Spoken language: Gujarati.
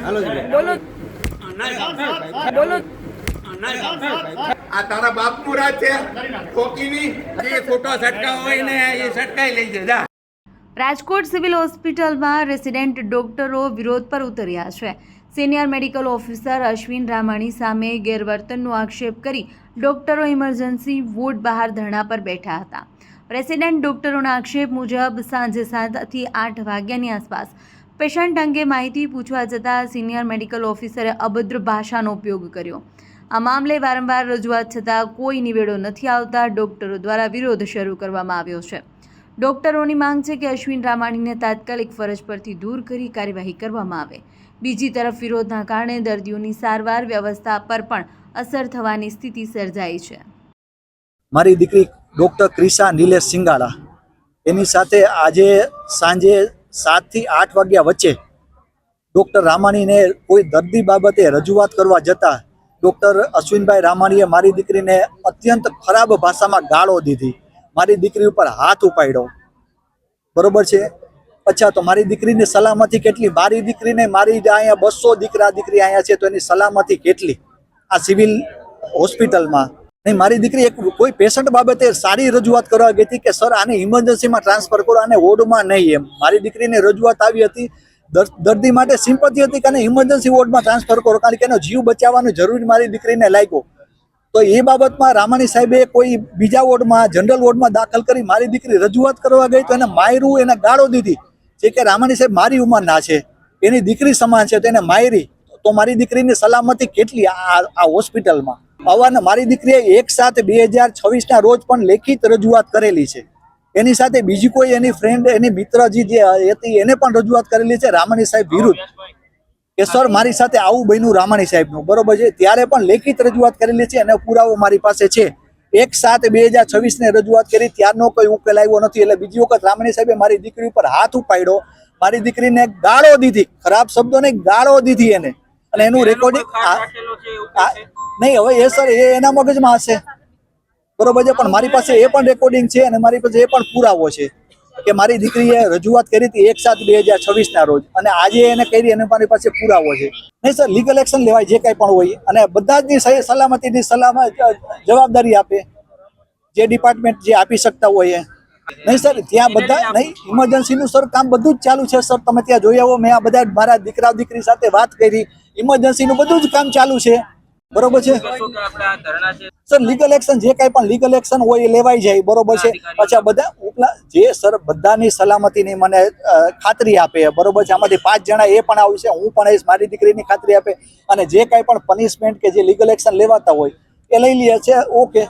બોલો બોલો આ તારા બાપનું રાજ છે ખોકીની જે ખોટા સટકા હોય ને એ સટકાઈ લઈ જાય. રાજકોટ સિવિલ હોસ્પિટલમાં રેસિડેન્ટ ડોક્ટરો વિરોધ પર ઉતર્યા છે. Senior medical officer Ashwin Ramani સામે ગેરવર્તનનો આક્ષેપ કરી ડોક્ટરો ઇમરજન્સી વોર્ડ બહાર ધરણા પર બેઠા હતા. રેસિડેન્ટ ડોક્ટરોના આક્ષેપ મુજબ સાંજે 7 થી 8 વાગ્યાની આસપાસ પેશન્ટ અંગે માહિતી પૂછવા જતાં સિનિયર મેડિકલ ઓફિસરે અભદ્ર ભાષાનો ઉપયોગ કર્યો. આ મામલે વારંવાર રજૂઆત છતાં કોઈ નિવેડો નથી આવતા ડોક્ટરો દ્વારા વિરોધ શરૂ કરવામાં આવ્યો છે. ડોક્ટરોની માંગ છે કે અશ્વિન રામાણીને તાત્કાલિક ફરજ પરથી દૂર કરી કાર્યવાહી કરવામાં આવે. બીજી તરફ વિરોધના કારણે દર્દીઓની સારવાર વ્યવસ્થા પર પણ અસર થવાની સ્થિતિ સર્જાઈ છે. મારી દીકરી ડૉક્ટર ક્રિશા નિલેશ સિંગાળા એની સાથે આજે સાંજે 7 થી 8 વાગ્યા વચ્ચે ડૉક્ટર રામાણીને કોઈ દર્દી બાબતે રજૂઆત કરવા જતાં ડૉક્ટર અશ્વિનભાઈ રામાણીએ મારી દીકરીને અત્યંત ખરાબ ભાષામાં ગાળો દીધી. મારી દીકરી ઉપર હાથ ઉપાડ્યો. બરોબર છે. અચ્છા, તો મારી દીકરીની સલામતી કેટલી? મારી દીકરીને મારી અહીંયા 200 દીકરા દીકરી અહીંયા છે તો એની સલામતી કેટલી આ સિવિલ હોસ્પિટલમાં? નહીં, મારી દીકરી એક કોઈ પેશન્ટ બાબતે સારી રજૂઆત કરવા ગઈ હતી કે સર આને ઇમરજન્સીમાં ટ્રાન્સફર કરો, આને વોર્ડમાં નહીં. એમ મારી દીકરીને રજૂઆત આવી હતી. દર્દી માટે સિમ્પથી હતી કે આને ઇમરજન્સી વોર્ડમાં ટ્રાન્સફર કરો કારણ કે એનો જીવ બચાવવાનું જરૂરી મારી દીકરીને લાગ્યો. તો એ બાબતમાં રામાણી સાહેબે કોઈ બીજા વોર્ડમાં જનરલ વોર્ડમાં દાખલ કરી મારી દીકરી રજૂઆત કરવા ગઈ તો એને માર્યું, એને ગાળો દીધી. જે કે રામાણી સાહેબ મારી ઉંમરના છે, એની દીકરી સમાન છે તો એને મારી. તો મારી દીકરીની સલામતી કેટલી આ હોસ્પિટલમાં? અવારનવાર મારી દીકરીએ 1/7/2026 રોજ પણ લેખિત રજૂઆત કરેલી છે. એની સાથે બીજી કોઈ એની ફ્રેન્ડ એની મિત્રજી જે હતી એને પણ રજૂઆત કરેલી છે રામાણી સાહેબ વિરુદ્ધ કે સર મારી સાથે આવું બન્યું રામાણી સાહેબનું. બરોબર છે. ત્યારે પણ લેખિત રજૂઆત કરેલી છે અને પુરાવો મારી પાસે છે. 1/7/2026 ને રજૂઆત કરી ત્યારનો કોઈ ઉકેલ આવ્યો નથી. એટલે બીજી વખત રામાણી સાહેબે મારી દીકરી ઉપર હાથ ઉપાડ્યો, મારી દીકરીને ગાળો દીધી, ખરાબ શબ્દોને ગાળો દીધી એને. અને એનું રેકોર્ડિંગ નહીં, હવે એ સર એ એના મગજમાં હશે. બરોબર છે. પણ મારી પાસે એ પણ રેકોર્ડિંગ છે અને મારી પાસે એ પણ પુરાવો છે કે મારી દીકરીએ રજૂઆત કરી હતી 1/7/2026 રોજ અને આજે એને કરી અને મારી પાસે પુરાવો છે. નહીં સર, લીગલ એક્શન લેવાય જે કાંઈ પણ હોય અને બધા જ સલામતીની જવાબદારી આપે જે ડિપાર્ટમેન્ટ જે આપી શકતા હોય. નહીં સર, ત્યાં બધા નહીં, ઇમરજન્સીનું સર કામ બધું જ ચાલુ છે. સર તમે ત્યાં જોઈ આવો, મેં આ બધા મારા દીકરા દીકરી સાથે વાત કરી, ઇમરજન્સીનું બધું જ કામ ચાલુ છે. બરોબર છે સર. લીગલ એક્શન જે કાંઈ પણ લીગલ એક્શન હોય એ લેવાઈ જાય. બરોબર છે. અચ્છા, બધા ઉપલા જે સર બધાની સલામતીની મને ખાતરી આપે. બરોબર છે. આમાંથી 5 જણા એ પણ આવશે, હું પણ આવીશ, મારી દીકરીની ખાતરી આપે અને જે કાંઈ પણ પનિશમેન્ટ કે જે લીગલ એક્શન લેવાતા હોય એ લઈ લે છે. ઓકે.